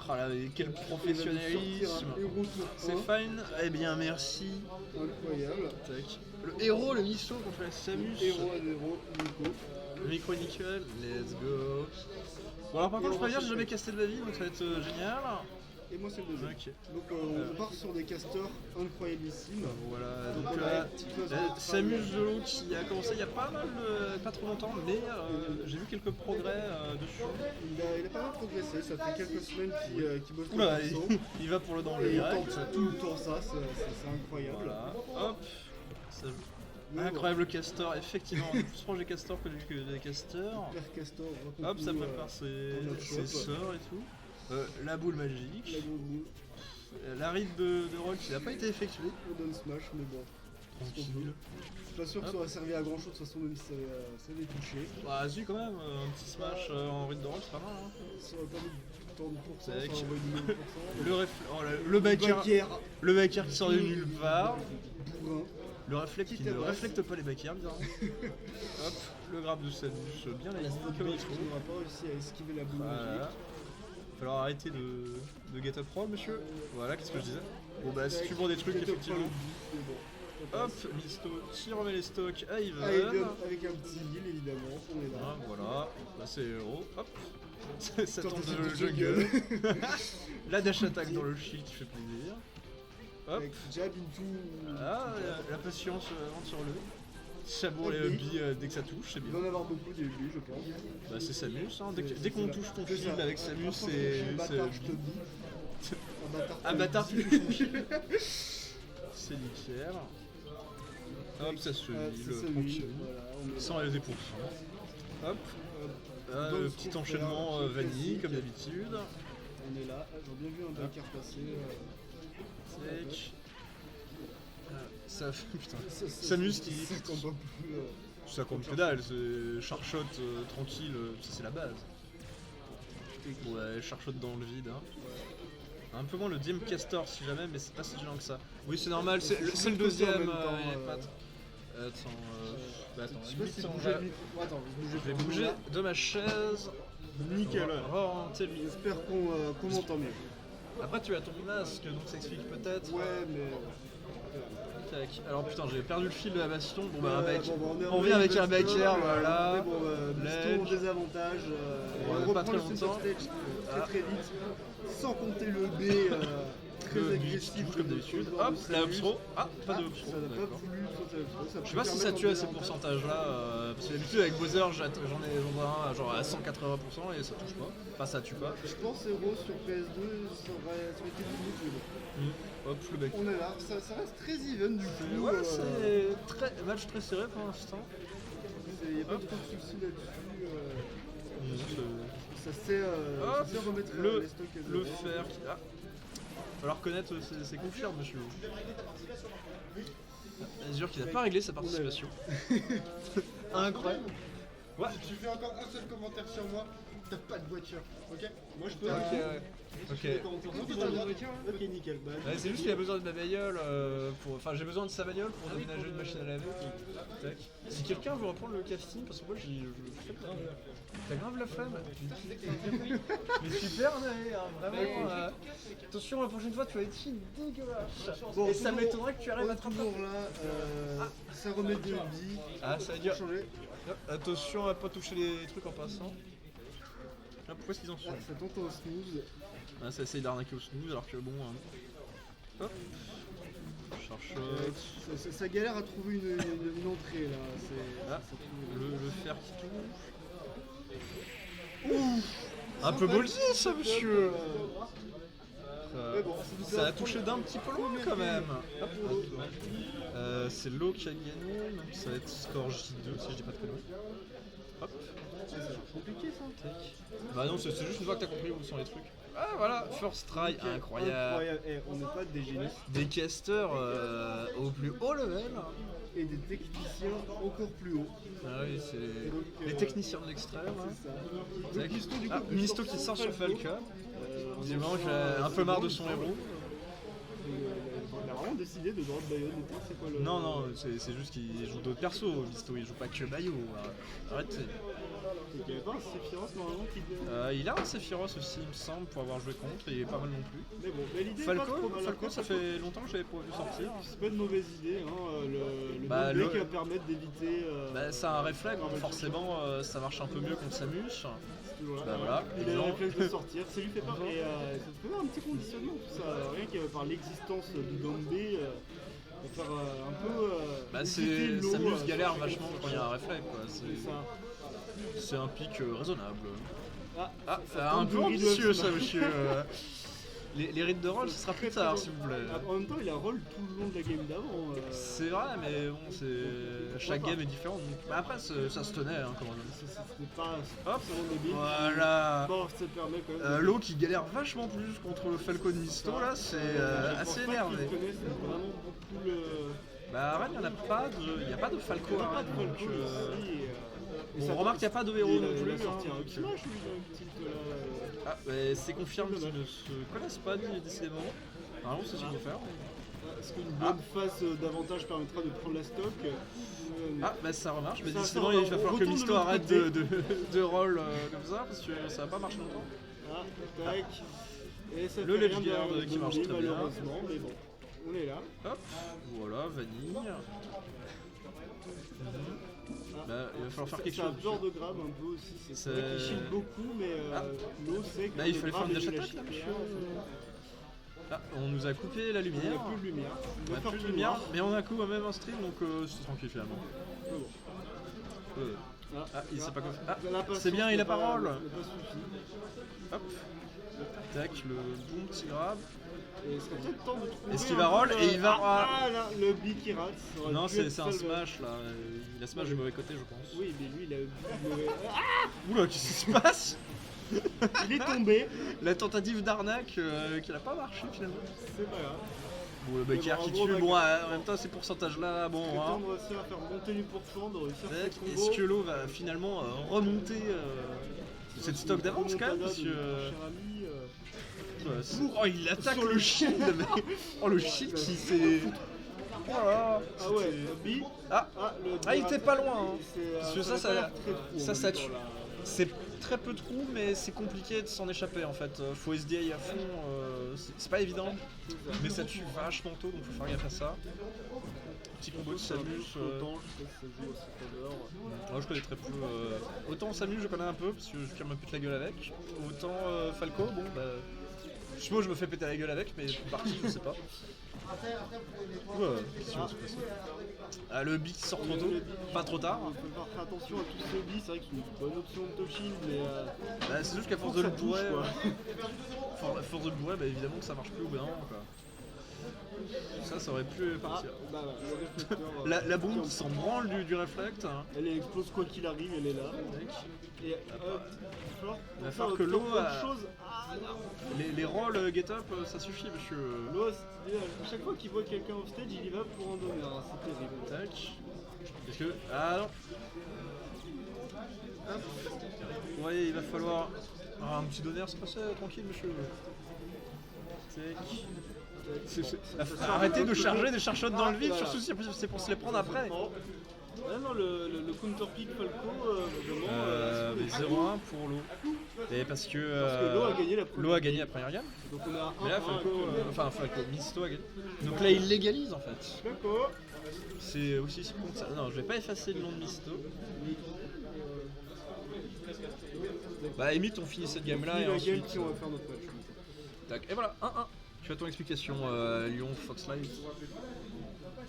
Ah là, quel professionnalisme. C'est fine. Eh bien, merci. Incroyable. Tac. Le héros, le miso contre la Samus. Héros, Nico. Le micro nickel. Let's go. Bon, alors par contre, je préviens, j'ai jamais casté de ma vie, donc ça va être génial. Et moi c'est le deuxième. Ok. Donc on part sur des casteurs incroyablissimes. Voilà, Donc, donc on a un petit peu Samus Zolo qui a commencé il y a pas mal pas trop longtemps, mais j'ai vu quelques progrès dessus. Il a pas mal progressé, ça fait quelques semaines qu'il bosse le Oula, perso. il va pour le danger Et il direct. tente tout le temps ça, c'est incroyable. Voilà, hop. Ça- Mais Incroyable castor, effectivement, on est plus proche des castors que des casteurs. Père Castor, Hop, ça raconte-nous, prépare ses dans notre shop. sorts et tout. La boule magique. La boule, La ride de roll qui n'a pas été effectuée. on donne smash, mais bon. Tranquille. Je suis pas sûr que ça aurait servi à grand chose de toute façon, même si ça avait touché. Bah, si, quand même, un petit smash en ride de roll, c'est pas mal. Hein. Ça aurait pas mis tant de pourcents, ça aurait Tac. envoyé du 9%. Le backer, Baquière, le backer qui sort de nulle part. bourrin. Le réflexe qui Petite ne adresse. réflecte pas les backers, bizarrement. Hop, le grab de Samus, bien la La ligne spot comme il box qui faut. n'aura pas réussi à esquiver la boule Voilà. magique. Va falloir arrêter de get up roll, monsieur. Voilà, qu'est-ce que je disais. Bon, bah, si tu vends des trucs, Peut-être effectivement. pas le but, mais bon. Hop, Misto qui remet les stocks à Ivan. Allez, avec un petit heal évidemment, on est là. Ah, voilà, là c'est héros. Hop, ça tombe Tentative dans le de jungle. La dash attack dans le shield qui fait plaisir. Hop, Avec jab into. ah, la patience avant de se relever. Chabour les Oui. hubbies dès que ça touche, c'est Il bien. va en avoir beaucoup des hubbies, je pense. Bah, c'est Samus, hein. C'est Dès qu'on ça. touche ton C'est shield ça. avec Samus, Franchement, je c'est. suis un c'est- bâtard, je te dis. Un bâtard, tu touches ton shield. C'est nickel. Hop, ça se Ah, heal, c'est celui, tranquille. voilà, on est Sans les pour Hop, ah, Dans le le petit scoop, enchaînement là, vanille classique. comme d'habitude. On est là, j'ai bien vu un backer passer. Tac. Ça putain. Ça- Samus ça- qui. ça compte pas plus, Ça compte que dalle, c'est charshot tranquille, ça c'est la base. Ouais, charshot dans le vide. Hein. Un peu moins le Dim Castor si jamais, mais c'est pas si gênant que ça. Oui, c'est normal, c'est le en deuxième. même temps, y a pas de- Attends, bah attends, Je sais pas si limite, on bouger va- le micro. Attends, je vais bouger de ma chaise. Nickel. Orienter le micro. J'espère qu'on m'entend mieux. Après, tu as ton masque, donc ça explique peut-être. Ouais, mais. Tac. Alors putain, j'ai perdu le fil de la baston. Bon bah, un back. Bon, bah, On vient avec un backer, backer, voilà. Mais bon, Ledge. Baston, désavantage. Ouais, On pas reprend très le center longtemps. stage Ah. très vite. Sans compter le B très Le agressif. qui touche comme d'habitude. de Hop, la Samus. up Ah, pas de up Ça n'a pas d'accord. voulu sauter la up throw, Je sais pas si ça tue à ces pourcentages-là, parce que d'habitude avec Bowser, j'en vois un genre à 180% et ça touche pas. Enfin, ça tue pas. Je pense Hero sur PS2, ça aurait été plus utile. Hop, le bec. On est là, ça reste très even du coup. Ouais, c'est match très serré pour l'instant. Il n'y a pas trop de soucis là-dessus. Ça sait Hop, remettre le, les stocks à le zéro. fer qui. Ah. Falloir reconnaître ses confirmes, monsieur. Azure qui n'a pas réglé sa participation. Incroyable. Ouais. Si tu fais encore un seul commentaire sur moi, t'as pas de voiture, ok? Moi je peux. Ok, ouais. Ok. Ok, nickel. Bah, Ouais, c'est juste qu'il a besoin de ma bagnole pour. Enfin, j'ai besoin de sa bagnole pour déménager une machine à laver. Tac. Si quelqu'un veut reprendre le casting, parce que moi je fais pas. T'as grave la flamme. Mais super, vraiment. Attention, la prochaine fois tu vas être fine dégueulasse. Bon, Et ça toujours- m'étonnerait que tu arrives à te rattraper. toujours là, ça remet des vies. Ah, ça veut dire. Changer. Attention à pas toucher les trucs en passant. Ah, pourquoi est-ce qu'ils en sont Ça tente au smooth. Ah, ça essaye d'arnaquer au snooze alors que bon. Hop. Cherche. Ça galère à trouver une entrée là. Ah, le fer qui touche. Ouh. Un peu ballsy ça, monsieur. Mais bon, Ça a touché d'un petit peu loin quand même. Hop. C'est l'eau qui a gagné, donc ça va être score J2 si je dis pas de conneries. Hop. C'est compliqué ça. Tac. Bah non, c'est juste une fois que t'as compris où sont les trucs. Ah voilà, first try, incroyable. Eh, on n'est pas des génies. Des casters au plus haut level. Et des techniciens encore plus hauts. Ah oui, c'est donc, les techniciens de l'extrême. Hein. C'est ça. Tac. Donc, Misto, du coup, Ah, Misto qui sort sur Falca. On Visiblement, j'ai un peu marre de son héros. Il a vraiment décidé de drop Bayonne et tout, c'est quoi le. Non, non, c'est juste qu'il joue d'autres persos. Misto, il joue pas que Bayo. Arrête. Donc il n'y avait pas un Sephiroth normalement qui Il a un Sephiroth aussi, il me semble, pour avoir joué contre, et il est pas mal non plus. Mais bon, mais l'idée est pas trop mal. Falco, ça fait longtemps que je l'avais pas vu sortir. C'est pas une mauvaise idée, hein. Le Bah, Bombay qui va permettre d'éviter. C'est un réflexe, donc forcément ça marche un peu mieux contre Samus. Voilà. Bah voilà, Il a le réflexe de sortir, ça lui fait peur. Et ça te fait un petit conditionnement, tout ça. Rien que par l'existence du Bombay, pour faire un peu. Samus galère vachement quand il y a un réflexe, quoi. C'est ça. C'est un pic raisonnable. Ça Un tente peu de ambitieux rideau, ça, monsieur. Les rites de roll, ce sera plus tard, s'il vous plaît. En même temps, il a roll tout le long de la game d'avant. C'est vrai, mais bon, chaque game est différent. Donc... après, ça se tenait, hein, comment dire. C'était pas Hop, vraiment débile. Voilà. Bon, ça permet quand même. L'eau qui galère vachement plus contre le Falco de Misto, là, c'est assez énervé. Vraiment beaucoup le. Bah, Arène, il n'y a pas de Falco. Il n'y a pas de Falco ici. On remarque qu'il n'y a pas de héros non plus. Il a sorti un petit match, mais c'est confirmé qu'ils ne se connaissent pas, décidément. Normalement, c'est ce qu'il faut faire. Est-ce qu'une bonne phase d'avantage permettra de prendre la stock? Bah ça remarche, mais décidément il va falloir que Misto arrête de roll comme ça, parce que ça va pas marcher longtemps. Tac. Et ça le fait Ledge Guard qui marche très bien. Malheureusement, mais bon, on est là. Hop, voilà, vanille. Il va falloir faire quelque chose. Ça absorbe de grab un peu aussi, c'est vrai qu'il shield beaucoup, mais l'eau c'est que. Il fallait faire une dash attack là, monsieur. On nous a coupé la lumière. Il n'y a plus de lumière. On a plus de lumière, mais on a quand même un stream, donc c'est tranquille finalement. Il sait pas quoi faire. C'est bien, il a parole. Hop. Tac, le bon petit grab. Et il serait peut-être temps de trouver. Est-ce qu'il va roll et il va. Là, le B qui rate. Non, c'est un smash là. Il a smash du mauvais côté, je pense. Oui, mais lui il a. Oula, qu'est-ce qui se passe? Il est tombé. La tentative d'arnaque qui n'a pas marché finalement. C'est pas grave. Bon, le Baker qui tue, bon, en même temps ces pourcentages là, bon. On va réussir à faire monter du pourcent, de réussir à faire est-ce que l'eau va finalement remonter cette stock d'avance quand même? Parce que. Oh, il attaque sur le shield, mais. Oh, le shield qui s'est. Voilà. Ah ouais, B. Il était pas loin. Hein. Parce que ça tue. C'est très peu de trous, mais c'est compliqué de s'en échapper en fait. Faut SDI à fond, c'est pas évident, mais ça tue vachement tôt, donc faut faire gaffe à ça. Petit combo de Samus. Moi je connais très peu. Autant Samus je connais un peu, parce que je me pète la gueule avec. Autant Falco, bon bah. Je suppose que je me fais péter la gueule avec, mais partie je sais pas. Qu'est-ce qui va se passer? Le B qui sort trop tôt, pas trop tard. Il faut faire attention à tous ces B, c'est vrai que c'est une bonne option de shield, mais. C'est juste qu'à force de le bourrer, évidemment que ça marche plus au bout d'un moment, quoi. Ça aurait pu partir. La bombe qui s'en branle du réflexe. Elle explose quoi qu'il arrive, elle est là. Et il va falloir que l'eau. Les rolls get up, ça suffit, monsieur. L'eau, à chaque fois qu'il voit quelqu'un off stage, il y va pour en donner un. C'est terrible. Tac. Est-ce que. Ah non. Hop. Vous voyez, il va falloir. Un petit donneur, c'est passé tranquille, monsieur. Tac. Arrêtez de charger des charchottes dans le vide, surtout si c'est pour se les prendre après. Non, le counter pick Falco, mais 0-1 pour l'eau. Et parce que l'eau a gagné la première game. Donc on a mais là, Falco, Misto a gagné. Donc là, il légalise en fait. D'accord. C'est aussi ce compte ça. Non, je vais pas effacer le nom de Misto. Limite, on finit cette game là et ensuite. On va faire notre match. Tac, et voilà, 1-1. Tu as ton explication, Lyon Fox Live.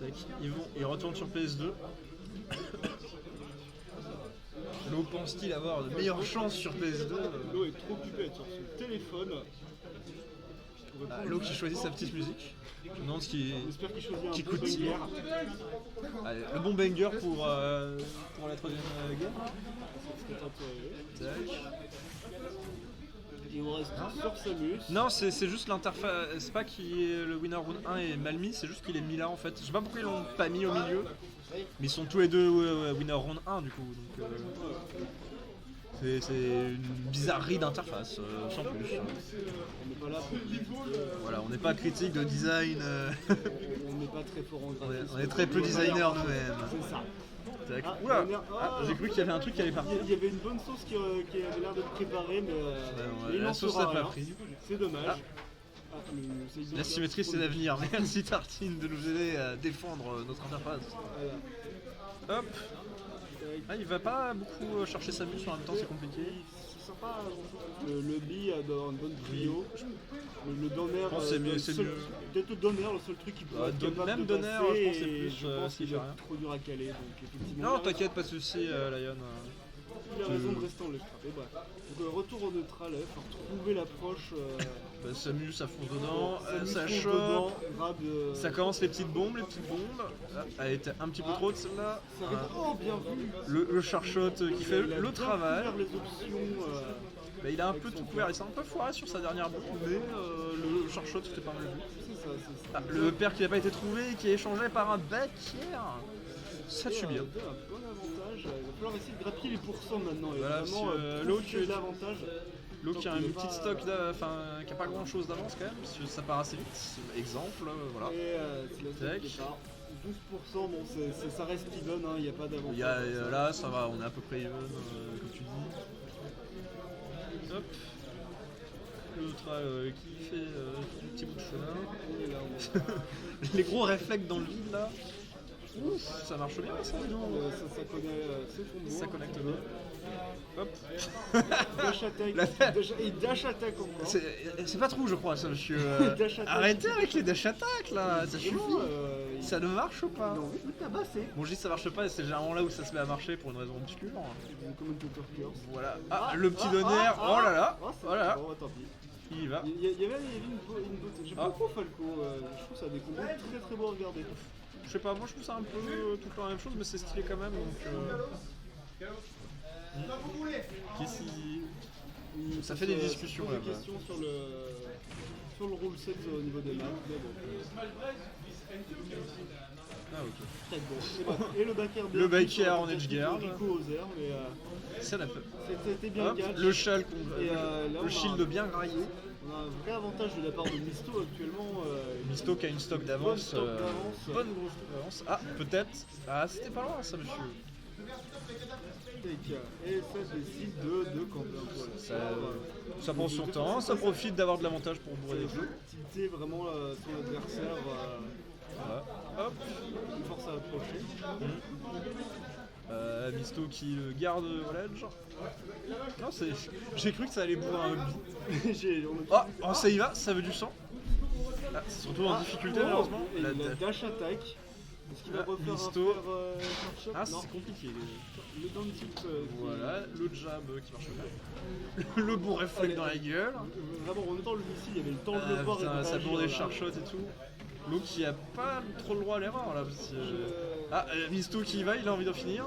Tac, ils retournent sur PS2. L'eau pense-t-il avoir de meilleures chances sur PS2? L'eau est trop occupée sur son téléphone. L'eau qui choisit sa petite musique. Je me demande ce qui coûte banger. Allez, le bon banger pour la troisième game. Tac. Il vous reste sur Samus. Non, c'est juste l'interface. C'est pas qu'il est le winner round 1 est mal mis, c'est juste qu'il est mis là en fait. Je sais pas pourquoi ils l'ont pas mis au milieu. Mais ils sont tous les deux winner round 1 du coup. Donc, c'est une bizarrerie d'interface, sans plus. On n'est pas là pour voilà, on n'est pas critique de design. On n'est pas très fort en graphisme. On est très peu designers nous-mêmes. C'est ça. Tac. Ah, Oula dernière- ah, j'ai cru qu'il y avait un truc qui allait partir. Il y avait une bonne sauce qui avait l'air d'être préparée, mais il la n'en sauce sera n'a pas rien. pris. C'est dommage. Ah. C'est La symétrie, c'est l'avenir. Merci Tartine de nous aider à défendre notre interface. Voilà. Hop. Ah, il va pas beaucoup chercher sa muse en même temps, c'est compliqué. C'est sympa. Le bi dans une bonne trio. Le donner, Je pense que c'est mieux. Peut-être le donner, le seul truc qui peut être capable même de donner, passer, je pense que c'est et plus, je pense s'il qu'il fait est rien. trop dur à caler. Donc, effectivement, Non, t'inquiète, pas de soucis, Lion. il a raison de rester en left trap. Et bref. Donc, retour au neutral, il faut retrouver l'approche. Bah, Samu, ça fonce dedans, ça mise chope. dedans, grab, Ça commence les petites bombes. Ah, elle était un petit peu trop de celle-là. ça arrive. Oh, bien vu. Le charshot qui fait Il a le bien travail. couvert les options. Bah, il a un peu tout couvert, il s'est un peu foiré sur sa dernière bombe, mais le charshot c'était pas mal vu. C'est ça, c'est ça. Ah, le père qui n'a pas été trouvé, qui est échangé par un backer. Ça tue bien. Un bon avantage. Il va falloir essayer de grappiller les pourcents maintenant. Et Voilà, vraiment, parce que l'eau l'autre, l'avantage. L'eau qui a Donc, une il est petite pas- stock, qui a pas grand chose d'avance quand même, parce que ça part assez vite. Exemple, voilà. Et c'est la seule Tac. départ. 12%, bon, ça reste even, il n'y a pas d'avantage. Là, ça va, on est à peu près even, comme tu dis. Hop. L'autre qui fait un petit bout de chemin. Et là, on- Les gros réflexes dans le vide là. Ouf, ça marche bien ça, non ça connaît ses combos. Ça connecte bien. Hop. Dash attack. Et dash attack encore. C'est pas trop, je crois, ça, monsieur. Dash attack. Arrêtez avec les dash attack là, ça suffit. Ça ne marche pas. Il a envie de le tabasser. Bon, je dis ça marche pas, et c'est généralement là où ça se met à marcher pour une raison obscure. Comme un Tutor Curse. Voilà. Ah, le petit donner. Oh là là. Voilà. Bon, tant pis. Il y va. Il y avait une beauté. J'aime beaucoup Falco. Je trouve ça a des combos très très beaux à regarder. Je sais pas, moi je trouve ça un peu tout le temps la même chose, mais c'est stylé quand même. Donc. Ça fait des discussions là. Des là-bas. questions sur le rule set au niveau des maps. Mais bon. Ah, ok. Très bon. Et le backer bien. Le backer en edge guard. Rico aux airs, mais Ça n'a pas. c'était bien Hop, catch. le shell, Et, là, le on a shield bien graillé. On a un vrai avantage de la part de Misto actuellement. Misto qui a une stock d'avance. Bonne stock d'avance. Bonne grosse stock d'avance. Ah, peut-être. Ah, c'était pas loin ça, monsieur. Et ça décide de camper un peu. Ça prend son temps, ça profite d'avoir de l'avantage pour bourrer des jeux. Tilter vraiment son adversaire. Voilà. Hop. Une force à approcher. Misto qui garde au ledge. Non, j'ai cru que ça allait bourrer un rugby. Oh, ça y va, ça veut du sang. Ah, c'est surtout en difficulté malheureusement. Et la dash attack. Est-ce qu'il va refaire Misto. un shot? Ah, Non. c'est compliqué. Le down tilt. Voilà, le jab qui marche bien. Le bon réflexe dans la gueule. Vraiment, en même temps, le missile, il y avait le temps de le voir. Putain, et de ça réagir, bourre des là. charchots et tout. L'eau qui a pas trop le droit à l'erreur là. Parce que... Ah, Misto qui y va, il a envie d'en finir.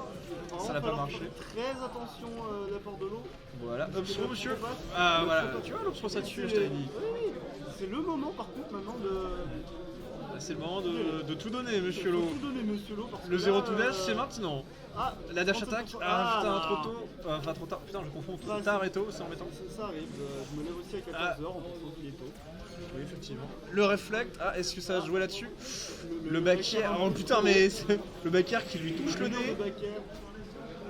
Ça n'a pas marché. Très attention à l'apport de l'eau. Voilà, obstro monsieur. Ah voilà, tu vois l'obstro ça tue, je t'avais dit. Oui, c'est le moment par contre maintenant de. C'est le moment de tout donner, monsieur Lo. Tout donner, monsieur Lo. Parce Le que 0 là, to dash, c'est maintenant. Ah, La dash attack, ah putain, là. trop tôt. Enfin, trop tard, putain, je confonds trop tard et tôt, c'est embêtant. Ça arrive, je me lève aussi à 14h en pensant qu'il est tôt. Oui, effectivement. Le reflect, ah, est-ce que ça va se jouer là-dessus? Le backer, oh putain, mais le backer qui lui touche le nez.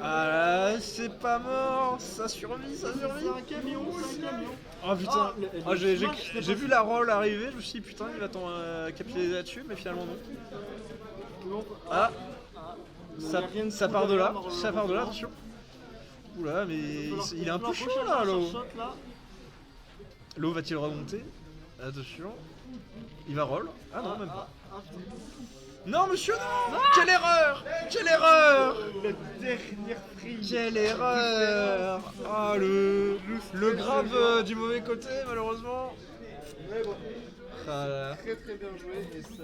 Ah là, c'est pas mort, ça survit, ça survit. C'est un camion, c'est un camion. Oh putain, oh, j'ai vu la roll arriver, je me suis dit putain, il va t'en capitaliser là-dessus, mais finalement non. Ah, ça part de là, attention. Oula, mais il est un peu chaud là, Lo. Lo va-t-il remonter? Attention, il va roll. Ah non, même pas. Non, monsieur, non! Quelle erreur! Quelle erreur! La dernière prise. Quelle erreur! Ah, le grave du mauvais côté, malheureusement. Mais bon, Ah là là. très très bien joué. Et ça...